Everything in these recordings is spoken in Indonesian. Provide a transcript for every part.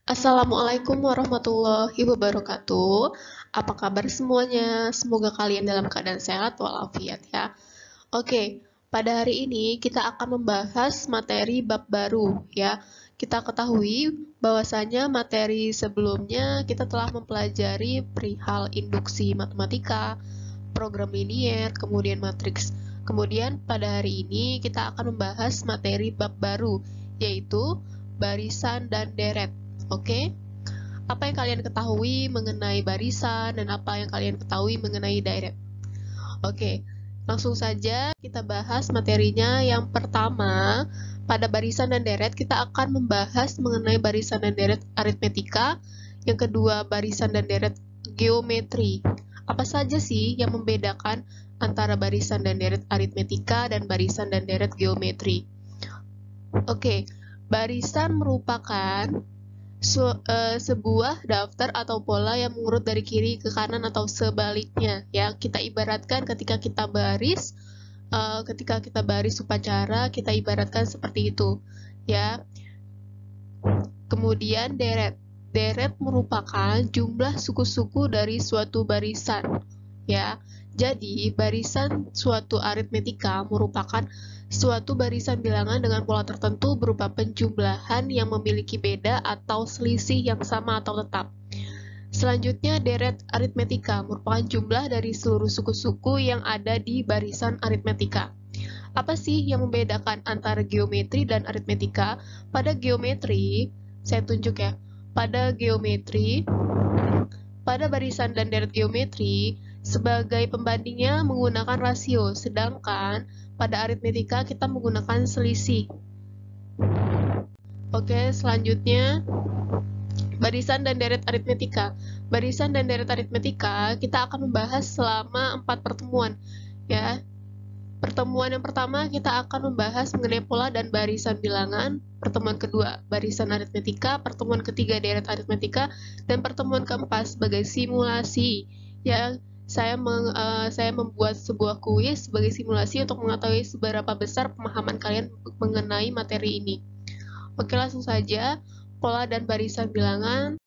Assalamualaikum warahmatullahi wabarakatuh. Apa kabar semuanya? Semoga kalian dalam keadaan sehat walafiat ya. Oke, pada hari ini kita akan membahas materi bab baru ya. Kita ketahui bahwasanya materi sebelumnya kita telah mempelajari perihal induksi matematika, program linier, kemudian matriks. Kemudian pada hari ini kita akan membahas materi bab baru, yaitu barisan dan deret. Oke? Apa yang kalian ketahui mengenai barisan dan apa yang kalian ketahui mengenai deret? Oke, langsung saja kita bahas materinya. Yang pertama, pada barisan dan deret kita akan membahas mengenai barisan dan deret aritmetika. Yang kedua, barisan dan deret geometri. Apa saja sih yang membedakan antara barisan dan deret aritmetika dan barisan dan deret geometri? Oke, barisan merupakan sebuah daftar atau pola yang mengurut dari kiri ke kanan atau sebaliknya ya. Kita ibaratkan ketika kita baris upacara, kita ibaratkan seperti itu ya. Kemudian deret merupakan jumlah suku-suku dari suatu barisan ya. Jadi barisan suatu aritmetika merupakan suatu barisan bilangan dengan pola tertentu berupa penjumlahan yang memiliki beda atau selisih yang sama atau tetap. Selanjutnya, deret aritmetika merupakan jumlah dari seluruh suku-suku yang ada di barisan aritmetika. Apa sih yang membedakan antara geometri dan aritmetika? Pada geometri, saya tunjuk ya, pada barisan dan deret geometri, sebagai pembandingnya menggunakan rasio, sedangkan pada aritmetika kita menggunakan selisih. Oke, selanjutnya barisan dan deret aritmetika. Barisan dan deret aritmetika kita akan membahas selama 4 pertemuan ya. Pertemuan yang pertama kita akan membahas mengenai pola dan barisan bilangan. Pertemuan kedua barisan aritmetika, pertemuan ketiga deret aritmetika, dan pertemuan keempat sebagai simulasi ya. Saya membuat sebuah kuis sebagai simulasi untuk mengetahui seberapa besar pemahaman kalian mengenai materi ini. Oke, langsung saja. Pola dan barisan bilangan.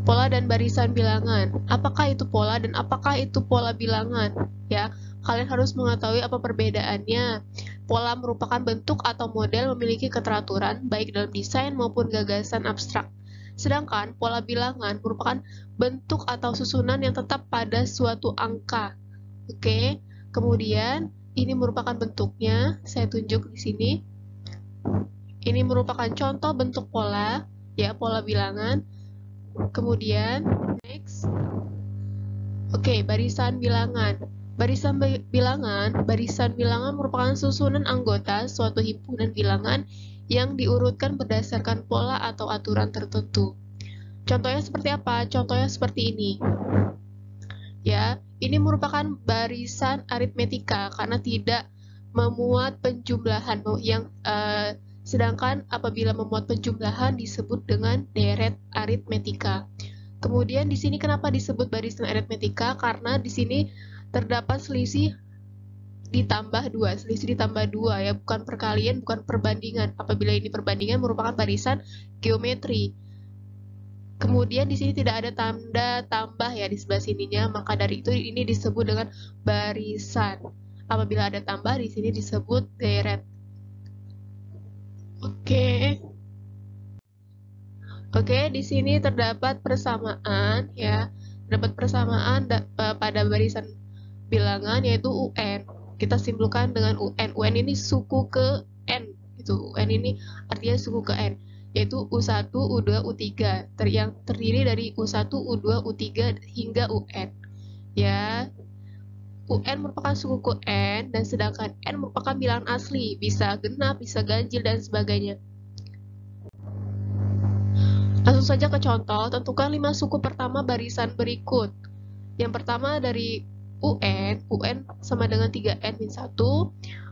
Pola dan barisan bilangan. Apakah itu pola dan apakah itu pola bilangan? Ya, kalian harus mengetahui apa perbedaannya. Pola merupakan bentuk atau model memiliki keteraturan baik dalam desain maupun gagasan abstrak. Sedangkan pola bilangan merupakan bentuk atau susunan yang tetap pada suatu angka. Oke, kemudian ini merupakan bentuknya, saya tunjuk di sini. Ini merupakan contoh bentuk pola, ya, pola bilangan. Kemudian, next. Oke, barisan bilangan. Barisan bilangan merupakan susunan anggota suatu himpunan bilangan yang diurutkan berdasarkan pola atau aturan tertentu. Contohnya seperti apa? Contohnya seperti ini. Ya, ini merupakan barisan aritmetika karena tidak memuat penjumlahan sedangkan apabila memuat penjumlahan disebut dengan deret aritmetika. Kemudian di sini kenapa disebut barisan aritmetika? Karena di sini terdapat selisih ditambah 2 ya, bukan perkalian, bukan perbandingan. Apabila ini perbandingan merupakan barisan geometri. Kemudian di sini tidak ada tanda tambah ya di sebelah sininya, maka dari itu ini disebut dengan barisan. Apabila ada tambah di sini disebut deret. Oke, di sini terdapat persamaan ya. Terdapat persamaan pada barisan bilangan yaitu UN. Kita simpulkan dengan UN. UN ini suku ke N gitu. UN ini artinya suku ke N, yaitu U1, U2, U3 yang terdiri dari U1, U2, U3 hingga UN. Ya. UN merupakan suku ke N dan sedangkan N merupakan bilangan asli, bisa genap, bisa ganjil dan sebagainya. Langsung saja ke contoh, tentukan 5 suku pertama barisan berikut. Yang pertama dari UN sama dengan 3N min 1.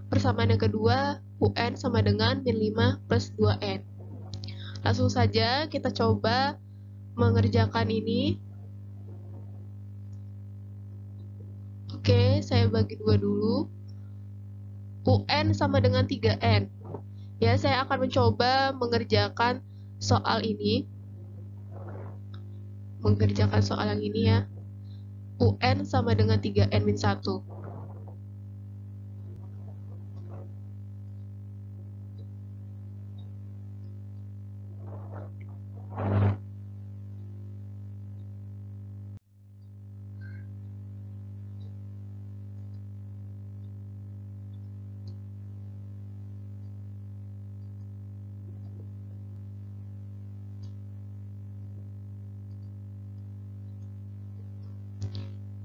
Persamaan yang kedua, UN sama dengan min 5 plus 2N. Langsung saja kita coba mengerjakan ini. Oke, saya bagi 2 dulu. UN sama dengan 3N. Ya, saya akan mencoba mengerjakan soal ini. mengerjakan soal yang ini ya. UN sama dengan 3N-1.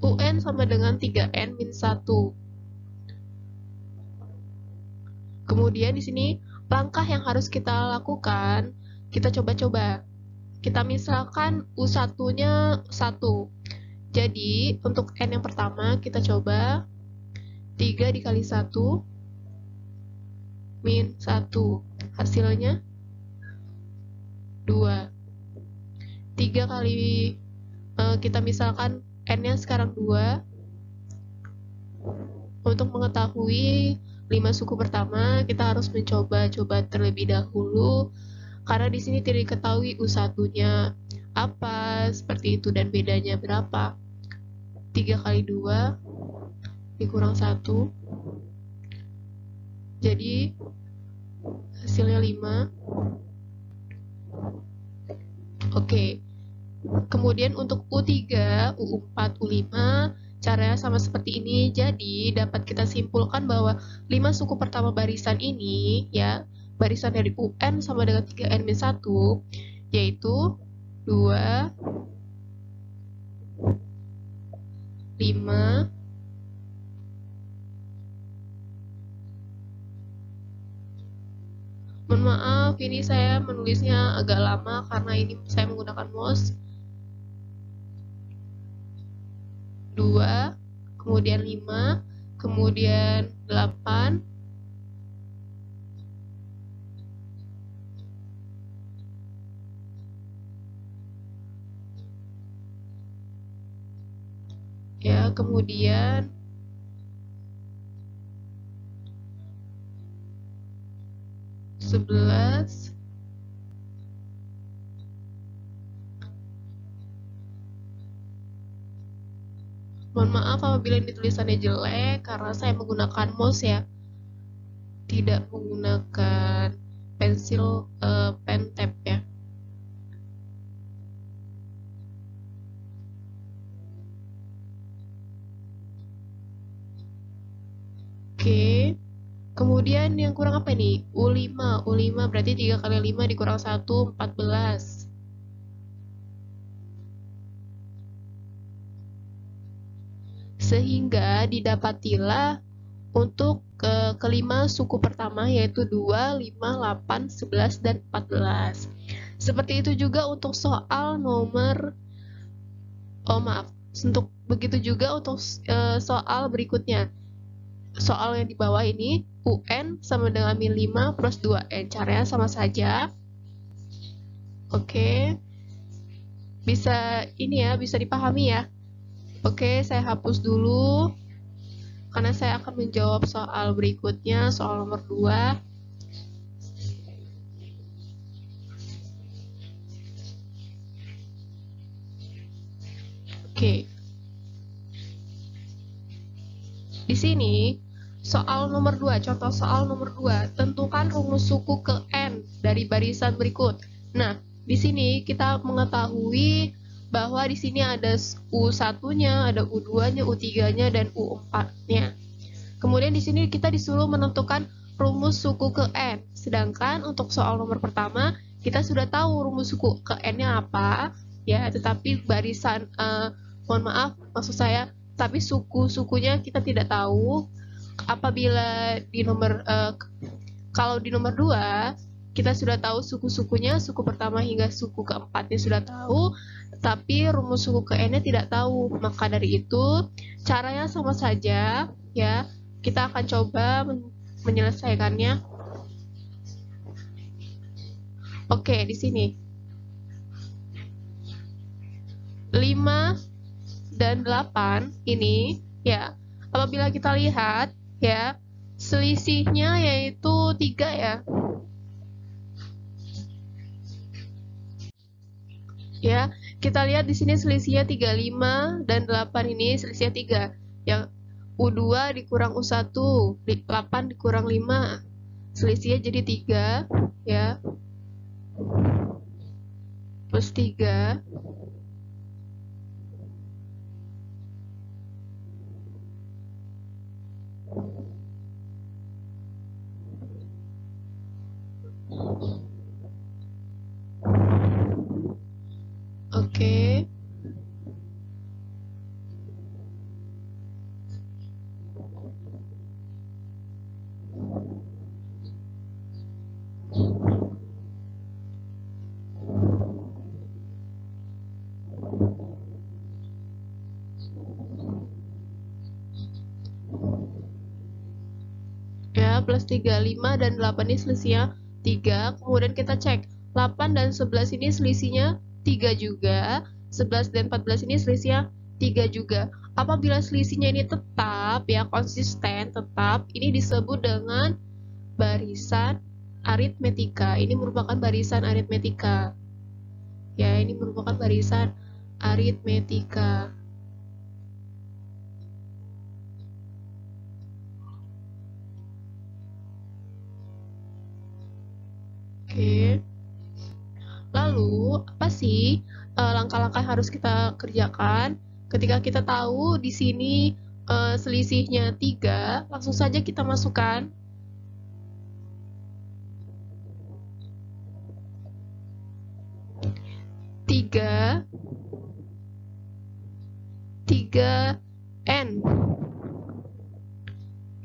UN sama dengan 3N-1. Kemudian di sini langkah yang harus kita lakukan, kita coba-coba. Kita misalkan U1-nya 1. Jadi, untuk N yang pertama kita coba 3 dikali 1 min 1. Hasilnya 2. 3 kali kita misalkan N-nya sekarang 2. Untuk mengetahui 5 suku pertama, kita harus mencoba-coba terlebih dahulu karena di sini tidak diketahui U1-nya apa, seperti itu, dan bedanya berapa. 3 kali 2 dikurang 1. Jadi hasilnya 5. Oke. Kemudian untuk U3, U4, U5, caranya sama seperti ini. Jadi dapat kita simpulkan bahwa 5 suku pertama barisan ini ya, barisan dari UN sama dengan 3N-1, yaitu 2, 5, 5. Mohon maaf, ini saya menulisnya agak lama karena ini saya menggunakan mouse. 2, kemudian 5, kemudian 8, ya, kemudian 11, mohon maaf apabila ini tulisannya jelek karena saya menggunakan mouse ya, tidak menggunakan pensil pen tab ya. Oke. Kemudian yang kurang apa nih? U5. U5 berarti 3 kali 5 dikurang 1, 14. Sehingga didapatilah untuk kelima suku pertama, yaitu 2, 5, 8, 11, dan 14. Seperti itu juga untuk soal nomor, untuk begitu juga untuk soal berikutnya. Soal yang di bawah ini, UN sama dengan min 5 plus 2N. Caranya sama saja. Oke. Bisa ini ya, bisa dipahami ya. Oke, saya hapus dulu karena saya akan menjawab soal berikutnya, soal nomor 2. Oke. Di sini soal nomor 2, contoh soal nomor 2, tentukan rumus suku ke N dari barisan berikut. Nah, di sini kita mengetahui bahwa di sini ada U1-nya, ada U2-nya, U3-nya, dan U4-nya. Kemudian di sini kita disuruh menentukan rumus suku ke N. Sedangkan untuk soal nomor pertama, kita sudah tahu rumus suku ke N-nya apa, ya, tetapi barisan, mohon maaf, maksud saya, tapi suku-sukunya kita tidak tahu. Apabila di nomor, kalau di nomor 2, kita sudah tahu suku-sukunya, suku pertama hingga suku keempatnya sudah tahu, tapi rumus suku ke N-nya tidak tahu. Maka dari itu, caranya sama saja, ya. Kita akan coba menyelesaikannya. Oke, di sini 5 dan 8 ini, ya, apabila kita lihat, ya, selisihnya yaitu 3 ya. Ya, Kita lihat di sini selisihnya 35 dan 8 ini selisihnya 3. Yang U2 dikurang U1, 8 dikurang 5. Selisihnya jadi 3 ya. Plus 3. Oke. Ya, plus 3, 5 dan 8 ini selisihnya 3. Kemudian kita cek 8 dan 11 ini selisihnya 3 juga. 11 dan 14 ini selisihnya 3 juga. Apabila selisihnya ini tetap ya, konsisten, tetap, ini disebut dengan barisan aritmetika. Ini merupakan barisan aritmetika. Ya, ini merupakan barisan aritmetika. Oke. Lalu, apa sih langkah-langkah yang harus kita kerjakan? Ketika kita tahu di sini selisihnya 3, langsung saja kita masukkan tiga N.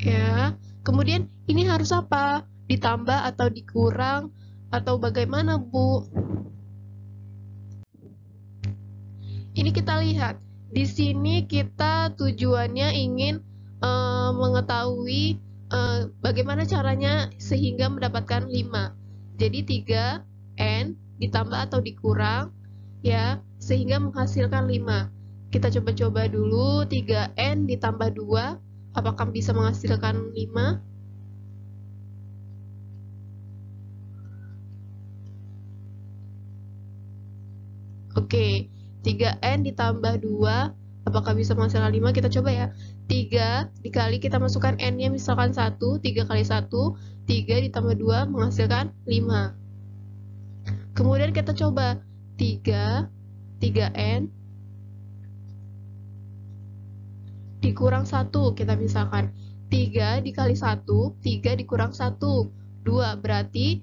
Ya, kemudian ini harus apa? Ditambah atau dikurang atau bagaimana, Bu? Ini kita lihat. Di sini kita tujuannya ingin mengetahui bagaimana caranya sehingga mendapatkan 5. Jadi 3N ditambah atau dikurang ya, sehingga menghasilkan 5. Kita coba-coba dulu 3N ditambah 2, apakah bisa menghasilkan 5? Oke, 3N ditambah 2, apakah bisa menghasilkan 5? Kita coba ya. 3 dikali kita masukkan N-nya misalkan 1, 3 kali 1, 3 ditambah 2 menghasilkan 5. Kemudian kita coba 3N dikurang 1, kita misalkan 3 dikali 1, 3 dikurang 1, 2, berarti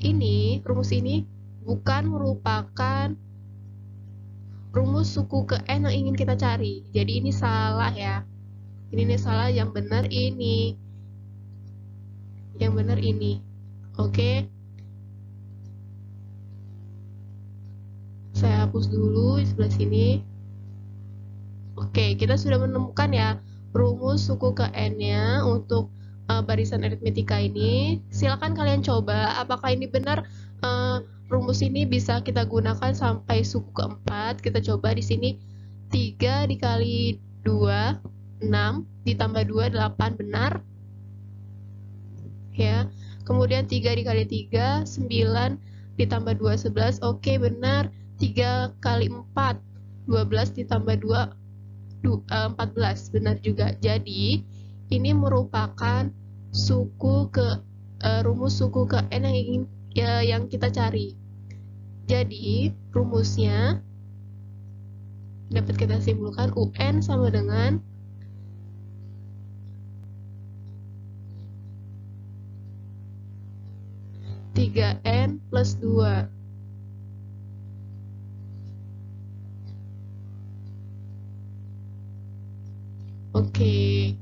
ini, rumus ini bukan merupakan rumus suku ke N yang ingin kita cari. Jadi ini salah ya. Ini salah, yang benar ini. Yang benar ini. Oke. Saya hapus dulu di sebelah sini. Oke, kita sudah menemukan ya rumus suku ke N-nya untuk barisan aritmetika ini. Silakan kalian coba apakah ini benar. Rumus ini bisa kita gunakan sampai suku keempat. Kita coba di sini 3 dikali 2, 6, ditambah 2, 8, benar. Ya. Kemudian 3 dikali 3, 9, ditambah 2, 11, oke, benar. 3 kali 4, 12, ditambah 2, 14, benar juga. Jadi, ini merupakan suku ke rumus suku ke N yang ingin yang kita cari. Jadi, rumusnya dapat kita simpulkan UN sama dengan N plus 2. Oke.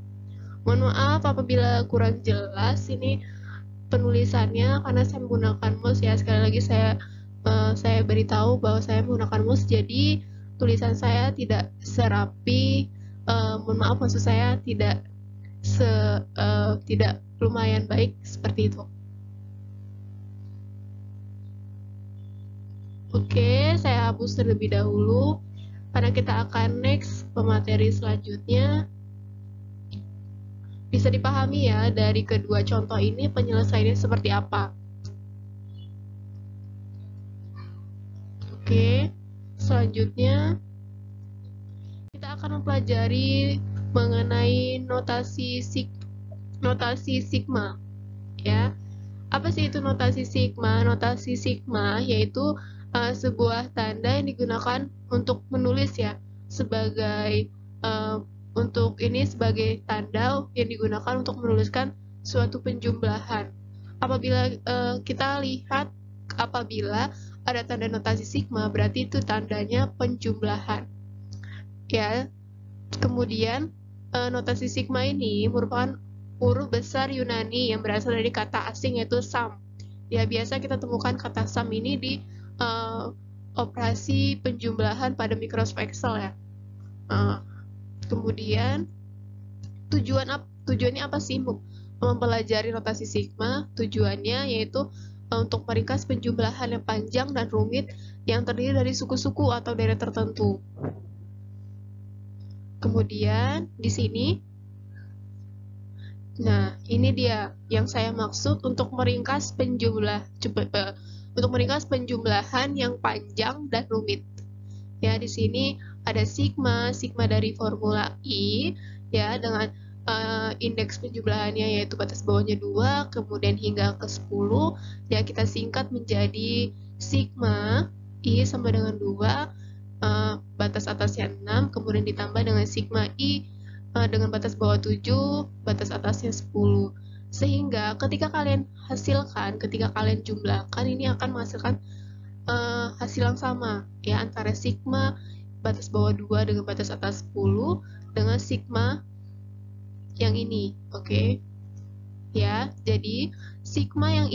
Mohon maaf apabila kurang jelas ini penulisannya karena saya menggunakan mouse ya. Sekali lagi saya beritahu bahwa saya menggunakan mouse, jadi tulisan saya tidak serapi. Mohon maaf, maksud saya tidak lumayan baik seperti itu. Oke, saya hapus terlebih dahulu karena kita akan next ke materi selanjutnya. Bisa dipahami ya dari kedua contoh ini penyelesaiannya seperti apa. Oke, selanjutnya kita akan mempelajari mengenai notasi sigma, ya. Apa sih itu notasi sigma? Notasi sigma yaitu sebuah tanda yang digunakan untuk menulis, ya, sebagai untuk ini sebagai tanda yang digunakan untuk menuliskan suatu penjumlahan. Apabila kita lihat apabila ada tanda notasi sigma, berarti itu tandanya penjumlahan, ya. Kemudian notasi sigma ini merupakan huruf besar Yunani yang berasal dari kata asing yaitu sum. Ya, biasa kita temukan kata sum ini di operasi penjumlahan pada Microsoft Excel, ya. Kemudian tujuannya apa sih mempelajari notasi sigma? Tujuannya yaitu untuk meringkas penjumlahan yang panjang dan rumit yang terdiri dari suku-suku atau deret tertentu. Kemudian di sini, nah ini dia yang saya maksud untuk meringkas penjumlahan yang panjang dan rumit. Ya, di sini ada sigma dari formula I, ya, dengan indeks penjumlahannya yaitu batas bawahnya 2, kemudian hingga ke 10, ya, kita singkat menjadi sigma I sama dengan 2, batas atasnya 6, kemudian ditambah dengan sigma I dengan batas bawah 7, batas atasnya 10. Sehingga ketika kalian jumlahkan, ini akan menghasilkan hasil yang sama, ya, antara sigma batas bawah 2 dengan batas atas 10 dengan sigma yang ini, oke? Ya, jadi sigma yang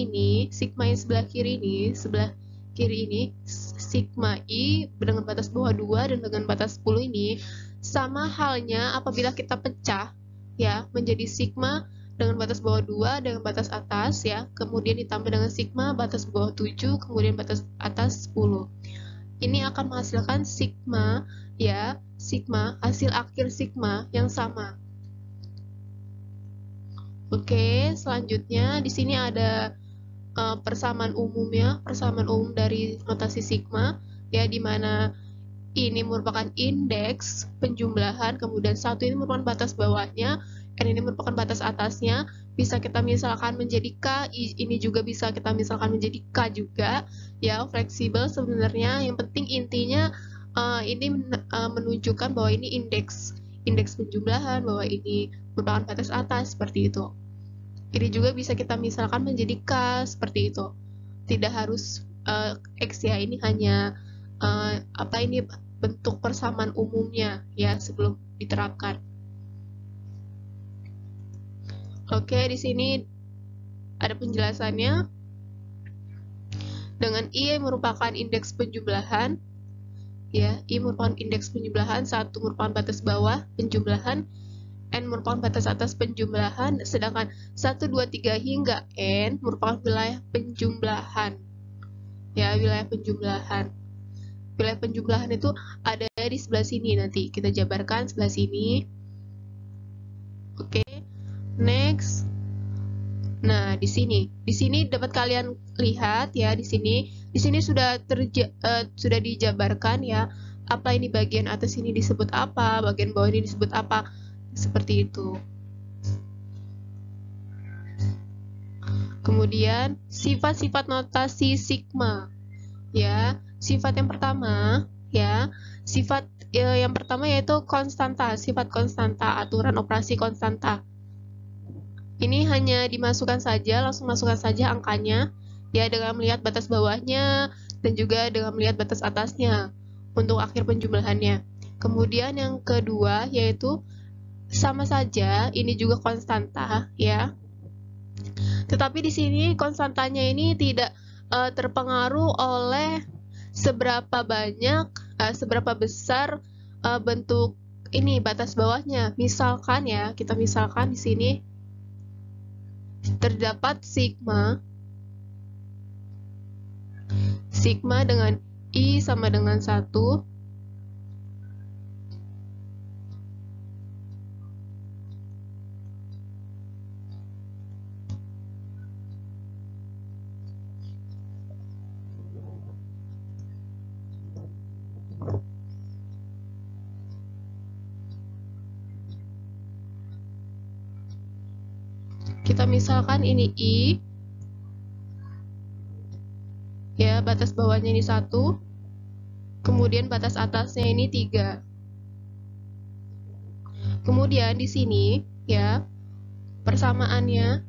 sebelah kiri ini, sigma I dengan batas bawah 2 dan dengan batas 10 ini sama halnya apabila kita pecah, ya, menjadi sigma dengan batas bawah 2 dengan batas atas, ya, kemudian ditambah dengan sigma batas bawah 7 kemudian batas atas 10. Ini akan menghasilkan sigma, ya, hasil akhir sigma yang sama. Oke, selanjutnya di sini ada persamaan umum dari notasi sigma, ya, di mana ini merupakan indeks penjumlahan, kemudian 1 ini merupakan batas bawahnya, N ini merupakan batas atasnya, bisa kita misalkan menjadi K, ini juga bisa kita misalkan menjadi K juga, ya, fleksibel sebenarnya, yang penting intinya ini menunjukkan bahwa ini indeks penjumlahan, bahwa ini merupakan batas atas, seperti itu. Ini juga bisa kita misalkan menjadi K, seperti itu. Tidak harus X, ya, ini hanya ini bentuk persamaan umumnya, ya, sebelum diterapkan. Oke, di sini ada penjelasannya. Dengan I merupakan indeks penjumlahan, ya, I merupakan indeks penjumlahan, 1 merupakan batas bawah penjumlahan, N merupakan batas atas penjumlahan, sedangkan 1, 2, 3 hingga N merupakan wilayah penjumlahan. Ya, wilayah penjumlahan. Wilayah penjumlahan itu ada di sebelah sini, nanti kita jabarkan sebelah sini. Oke, next. Nah, di sini dapat kalian lihat, ya, di sini sudah dijabarkan, ya, apa ini bagian atas ini disebut apa, bagian bawah ini disebut apa, seperti itu. Kemudian sifat-sifat notasi sigma, ya. Sifat yang pertama, ya, yang pertama yaitu konstanta, sifat konstanta, aturan operasi konstanta. Ini hanya dimasukkan saja, langsung masukkan saja angkanya, ya, dengan melihat batas bawahnya dan juga dengan melihat batas atasnya untuk akhir penjumlahannya. Kemudian yang kedua yaitu sama saja, ini juga konstanta, ya. Tetapi di sini konstantanya ini tidak terpengaruh oleh seberapa besar bentuk ini batas bawahnya. Misalkan, ya, kita misalkan di sini terdapat sigma dengan I sama dengan 1, Kita misalkan ini I, ya, batas bawahnya ini 1, kemudian batas atasnya ini 3. Kemudian di sini, ya, persamaannya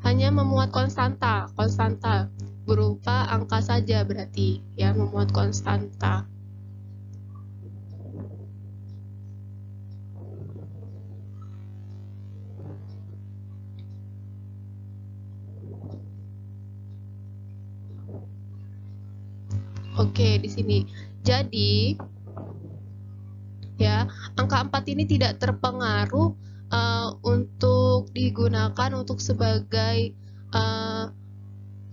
hanya memuat konstanta berupa angka saja, berarti ya, memuat konstanta. Oke, di sini. Jadi, ya, angka 4 ini tidak terpengaruh untuk digunakan untuk sebagai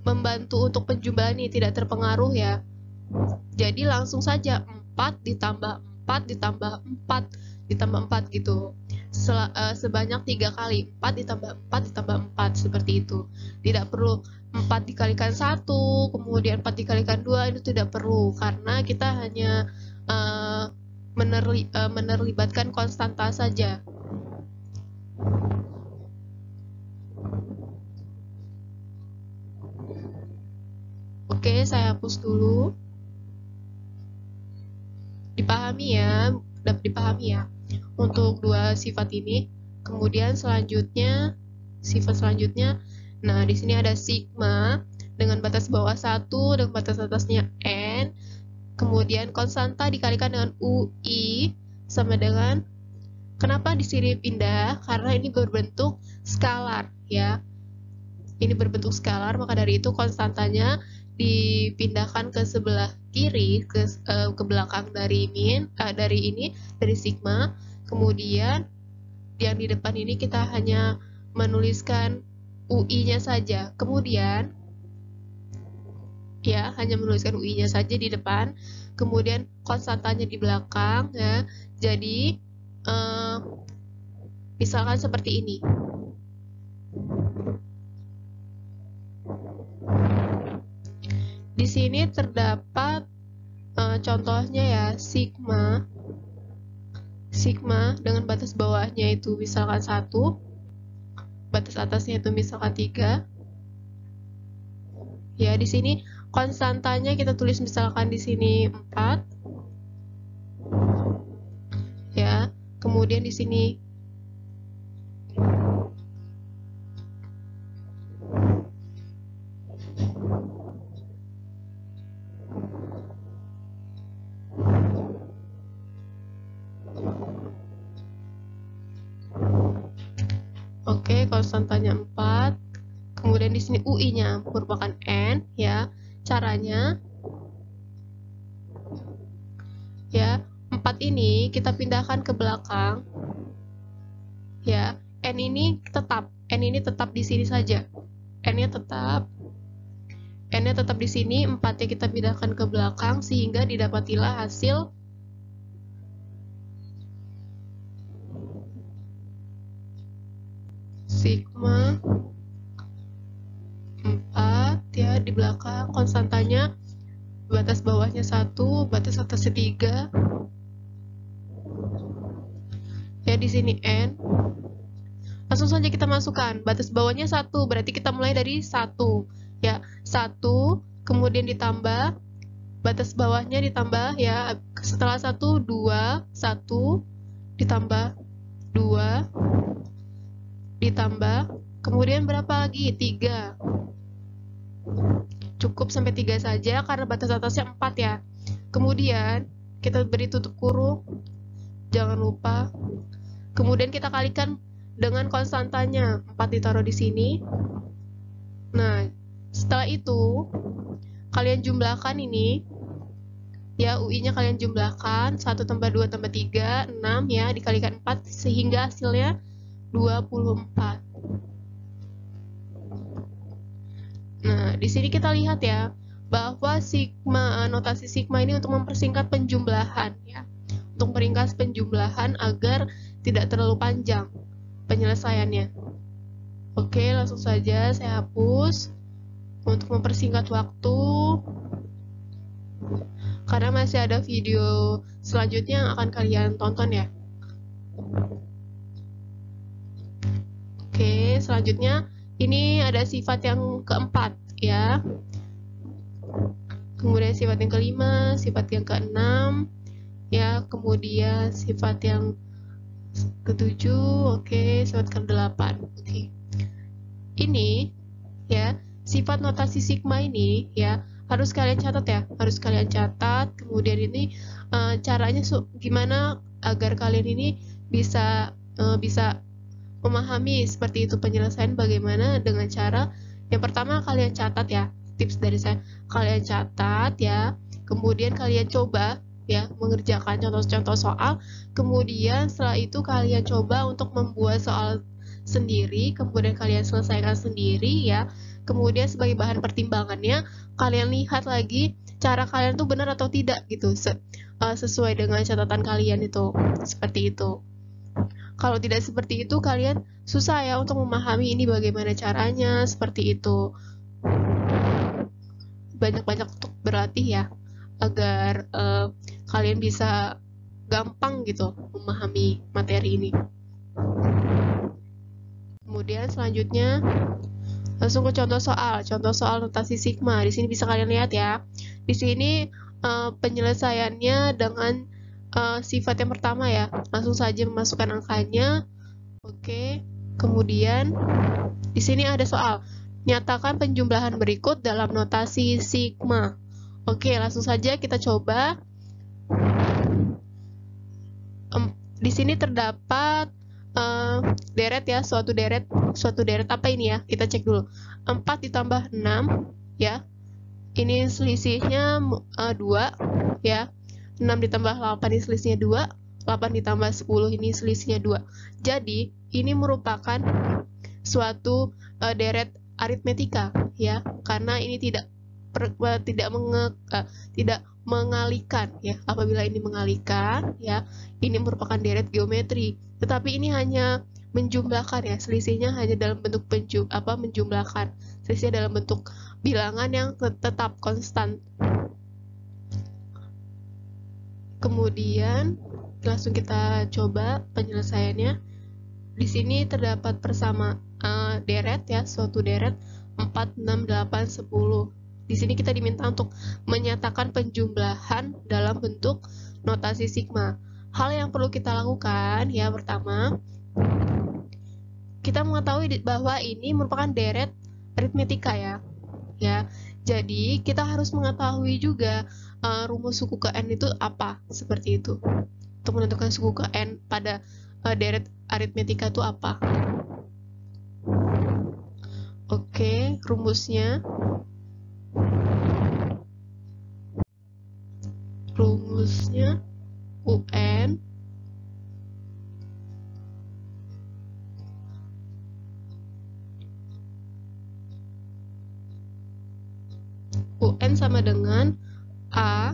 membantu untuk penjumlahan, ini tidak terpengaruh ya. Jadi langsung saja 4 ditambah 4 ditambah 4 ditambah 4 gitu. Sebanyak 3 kali, 4 ditambah 4 ditambah 4, seperti itu. Tidak perlu 4 dikalikan 1, kemudian 4 dikalikan 2, itu tidak perlu, karena kita hanya menerlibatkan konstanta saja. Oke, saya hapus dulu. Dipahami ya, dapat dipahami ya untuk dua sifat ini. Kemudian selanjutnya, sifat selanjutnya, nah di sini ada sigma dengan batas bawah 1 dan batas atasnya n. Kemudian konstanta dikalikan dengan UI sama dengan, kenapa di sini pindah? Karena ini berbentuk skalar ya. Ini berbentuk skalar, maka dari itu konstantanya dipindahkan ke sebelah kiri, ke belakang dari dari sigma. Kemudian yang di depan ini kita hanya menuliskan UI-nya saja. Kemudian ya, hanya menuliskan UI-nya saja di depan. Kemudian konstantanya di belakang ya. Jadi misalkan seperti ini. Di sini terdapat contohnya ya, sigma dengan batas bawahnya itu misalkan 1, batas atasnya itu misalkan 3. Ya, di sini konstantanya kita tulis misalkan di sini 4. Ya, kemudian di sini konstantanya 4. Kemudian di sini UI-nya merupakan n ya. Caranya ya, 4 ini kita pindahkan ke belakang. Ya, n ini tetap di sini saja. N-nya tetap di sini, 4-nya kita pindahkan ke belakang sehingga didapatilah hasil sigma 4 ya, di belakang konstantanya batas bawahnya 1, batas atasnya 3. Ya, di sini n. Langsung saja kita masukkan batas bawahnya 1, berarti kita mulai dari 1 ya, 1 kemudian ditambah batas bawahnya ditambah ya, setelah 1 2, 1 ditambah 2 ditambah, kemudian berapa lagi? 3. Cukup sampai 3 saja karena batas atasnya 4 ya. Kemudian kita beri tutup kurung, jangan lupa. Kemudian kita kalikan dengan konstantanya, 4 ditaruh di sini. Nah, setelah itu kalian jumlahkan ini ya, UI-nya kalian jumlahkan, 1 tambah 2 tambah 3, 6 ya, dikalikan 4 sehingga hasilnya 24. Nah, di sini kita lihat ya, bahwa notasi sigma ini untuk mempersingkat penjumlahan ya. Untuk meringkas penjumlahan agar tidak terlalu panjang penyelesaiannya. Oke, langsung saja saya hapus untuk mempersingkat waktu. Karena masih ada video selanjutnya yang akan kalian tonton ya. Oke, selanjutnya ini ada sifat yang keempat ya. Kemudian sifat yang kelima, sifat yang keenam ya, kemudian sifat yang ketujuh, oke, sifat ke-8. Oke. Ini ya, sifat notasi sigma ini ya harus kalian catat ya, harus kalian catat. Kemudian ini caranya gimana agar kalian ini bisa memahami seperti itu penyelesaian bagaimana dengan cara yang pertama kalian catat ya, tips dari saya, kalian catat ya, kemudian kalian coba ya mengerjakan contoh-contoh soal, kemudian setelah itu kalian coba untuk membuat soal sendiri, kemudian kalian selesaikan sendiri ya, kemudian sebagai bahan pertimbangannya kalian lihat lagi cara kalian tuh benar atau tidak gitu, sesuai dengan catatan kalian itu, seperti itu. Kalau tidak seperti itu, kalian susah ya untuk memahami ini bagaimana caranya, seperti itu. Banyak-banyak untuk berlatih ya, agar kalian bisa gampang gitu memahami materi ini. Kemudian selanjutnya langsung ke contoh soal notasi sigma. Di sini bisa kalian lihat ya. Di sini penyelesaiannya dengan sifat yang pertama ya, langsung saja memasukkan angkanya. Oke, kemudian di sini ada soal, nyatakan penjumlahan berikut dalam notasi sigma. Oke, langsung saja kita coba. Di sini terdapat deret ya, suatu deret apa ini ya, kita cek dulu. 4 ditambah 6 ya, ini selisihnya 2 ya. 6 ditambah 8 ini selisihnya 2, 8 ditambah 10 ini selisihnya 2. Jadi, ini merupakan suatu deret aritmetika ya, karena ini tidak mengalihkan ya. Apabila ini mengalihkan ya, ini merupakan deret geometri. Tetapi ini hanya menjumlahkan ya, selisihnya hanya dalam bentuk menjumlahkan. Selisihnya dalam bentuk bilangan yang tetap konstan. Kemudian langsung kita coba penyelesaiannya. Di sini terdapat deret ya, suatu deret 4, 6, 8, 10. Di sini kita diminta untuk menyatakan penjumlahan dalam bentuk notasi sigma. Hal yang perlu kita lakukan ya, pertama, kita mengetahui bahwa ini merupakan deret aritmetika ya. Jadi kita harus mengetahui juga rumus suku ke n itu apa, seperti itu. Untuk menentukan suku ke n pada deret aritmetika itu apa. Oke, rumusnya UN sama dengan A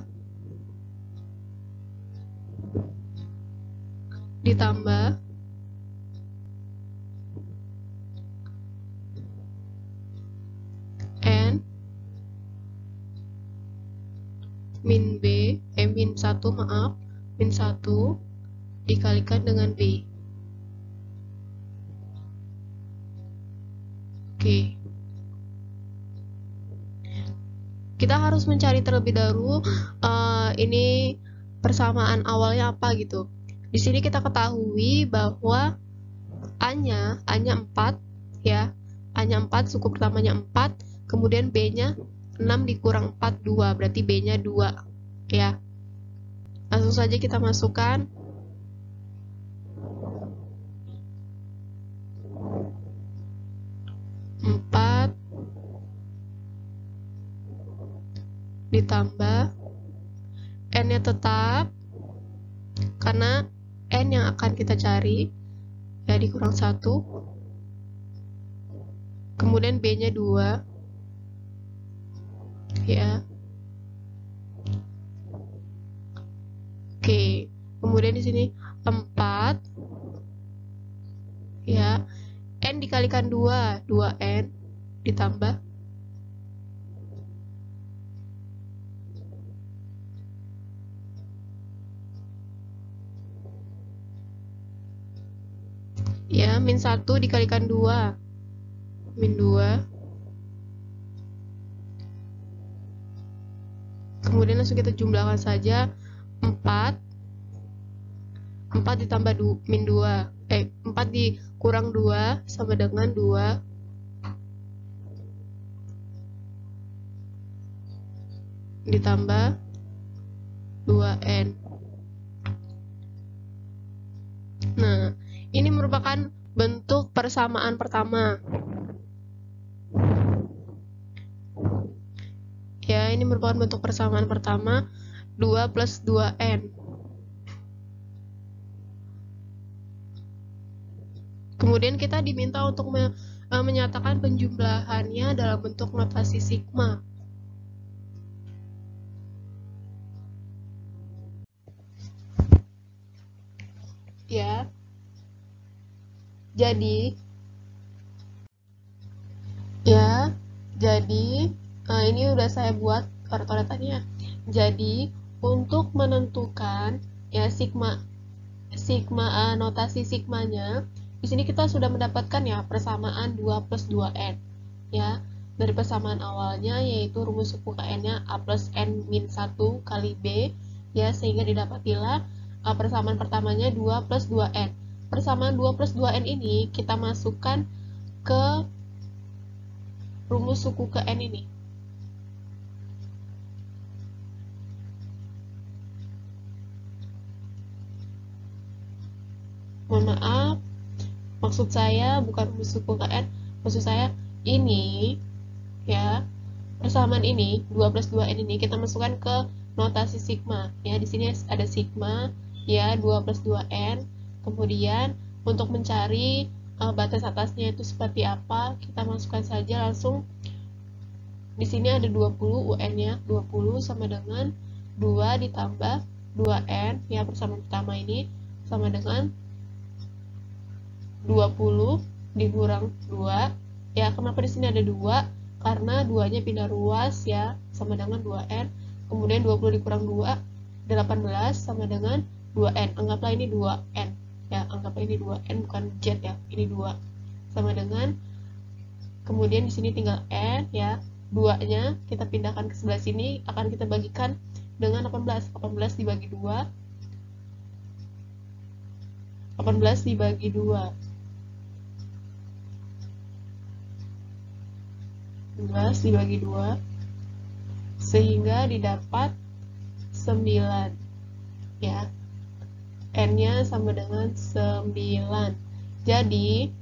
ditambah N min B, min 1 dikalikan dengan B. Oke. Kita harus mencari terlebih dahulu ini persamaan awalnya apa gitu. Di sini kita ketahui bahwa A-nya 4 ya. A-nya 4, suku pertamanya 4, kemudian B-nya 6 dikurang 4, 2, berarti B-nya 2 ya. Langsung saja kita masukkan. Ditambah n-nya tetap karena n yang akan kita cari ya, dikurang 1, kemudian b-nya 2 ya. Oke, kemudian di sini 4 ya, n dikalikan 2, 2n ditambah ya, min 1 dikalikan 2 min 2. Kemudian langsung kita jumlahkan saja 4 ditambah min 2, 4 dikurang 2 sama dengan 2 ditambah 2n. Nah, ini merupakan bentuk persamaan pertama. Ya, ini merupakan bentuk persamaan pertama, 2 plus 2n. Kemudian kita diminta untuk menyatakan penjumlahannya dalam bentuk notasi sigma. Ya, jadi ini udah saya buat coret-coretannya. Jadi untuk menentukan ya sigma notasi sigmanya, di sini kita sudah mendapatkan ya persamaan 2 plus 2n. Ya, dari persamaan awalnya yaitu rumus suku kn-nya a plus n min 1 kali b, ya, sehingga didapatilah persamaan pertamanya 2 plus 2n. Persamaan 2 plus 2n ini kita masukkan ke rumus suku ke n ini. Mohon maaf, maksud saya bukan rumus suku ke n, maksud saya ini ya, persamaan ini 2 plus 2n ini kita masukkan ke notasi sigma. Ya, di sini ada sigma ya 2 plus 2n. Kemudian untuk mencari batas atasnya itu seperti apa, kita masukkan saja langsung. Di sini ada 20 UN-nya, 20 sama dengan 2 ditambah 2n, ya, persamaan pertama ini sama dengan 20 dikurang 2. Ya, kenapa di sini ada 2? Karena 2-nya pindah ruas ya, sama dengan 2n. Kemudian 20 dikurang 2, 18 sama dengan 2n. Anggaplah ini 2n. Ya, anggaplah ini 2n bukan z ya. Ini 2 sama dengan, kemudian di sini tinggal n ya. 2-nya kita pindahkan ke sebelah sini, akan kita bagikan dengan 18. 18 dibagi 2. 18 dibagi 2. 18 dibagi 2 sehingga didapat 9 ya, n-nya sama dengan 9. Jadi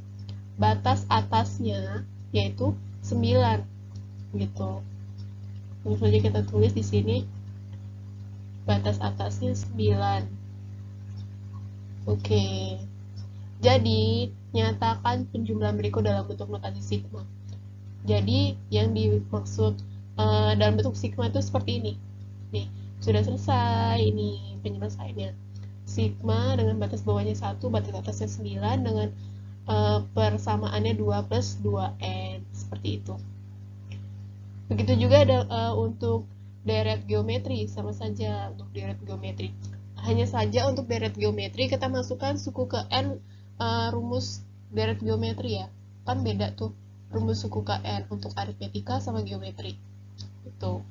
batas atasnya yaitu 9 gitu. Langsung saja kita tulis di sini batas atasnya 9. Oke. Jadi nyatakan penjumlahan berikut dalam bentuk notasi sigma. Jadi yang dimaksud dalam bentuk sigma itu seperti ini. Nih, sudah selesai ini penyelesaiannya. Sigma dengan batas bawahnya 1, batas atasnya 9 dengan persamaannya 2 plus 2n, seperti itu. Begitu juga ada untuk deret geometri, sama saja untuk deret geometri. Hanya saja untuk deret geometri kita masukkan suku ke n rumus deret geometri ya. Kan beda tuh rumus suku ke n untuk aritmetika sama geometri. Itu.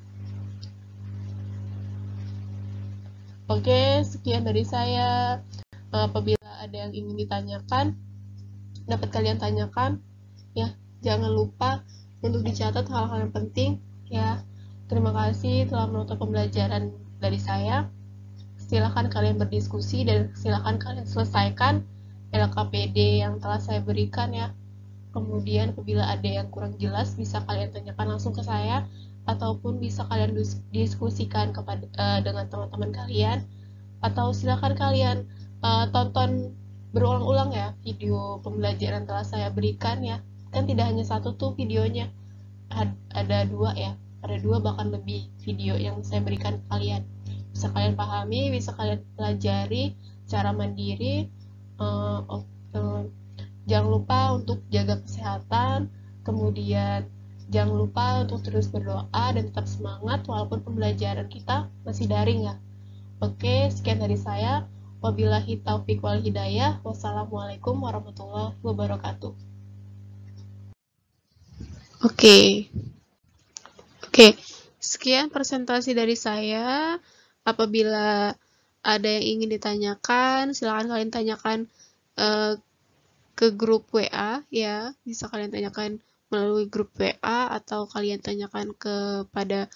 Oke, sekian dari saya. Apabila ada yang ingin ditanyakan, dapat kalian tanyakan ya. Jangan lupa untuk dicatat hal-hal yang penting ya. Terima kasih telah menonton pembelajaran dari saya. Silakan kalian berdiskusi dan silakan kalian selesaikan LKPD yang telah saya berikan ya. Kemudian apabila ada yang kurang jelas bisa kalian tanyakan langsung ke saya, ataupun bisa kalian diskusikan dengan teman-teman kalian, atau silakan kalian tonton berulang-ulang ya video pembelajaran telah saya berikan ya. Kan tidak hanya satu tuh videonya, ada 2 ya, ada 2 bahkan lebih video yang saya berikan ke kalian. Bisa kalian pahami, bisa kalian pelajari secara mandiri. Jangan lupa untuk jaga kesehatan, kemudian jangan lupa untuk terus berdoa dan tetap semangat walaupun pembelajaran kita masih daring ya. Oke, sekian dari saya. Wabillahi taufiq wal hidayah. Wassalamualaikum warahmatullahi wabarakatuh. Oke. Oke, sekian presentasi dari saya. Apabila ada yang ingin ditanyakan, silakan kalian tanyakan ke grup WA ya. Bisa kalian tanyakan melalui grup WA atau kalian tanyakan kepada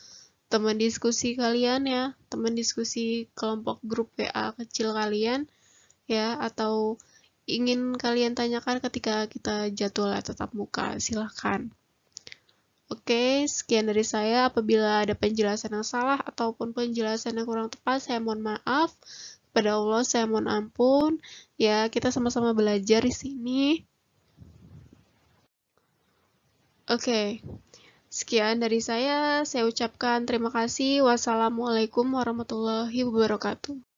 teman diskusi kalian ya, teman diskusi kelompok grup WA kecil kalian ya, atau ingin kalian tanyakan ketika kita jadwal tatap muka, silahkan. Oke, sekian dari saya. Apabila ada penjelasan yang salah ataupun penjelasan yang kurang tepat, saya mohon maaf. Kepada Allah, saya mohon ampun. Ya, kita sama-sama belajar di sini. Oke, sekian dari saya. Saya ucapkan terima kasih. Wassalamualaikum warahmatullahi wabarakatuh.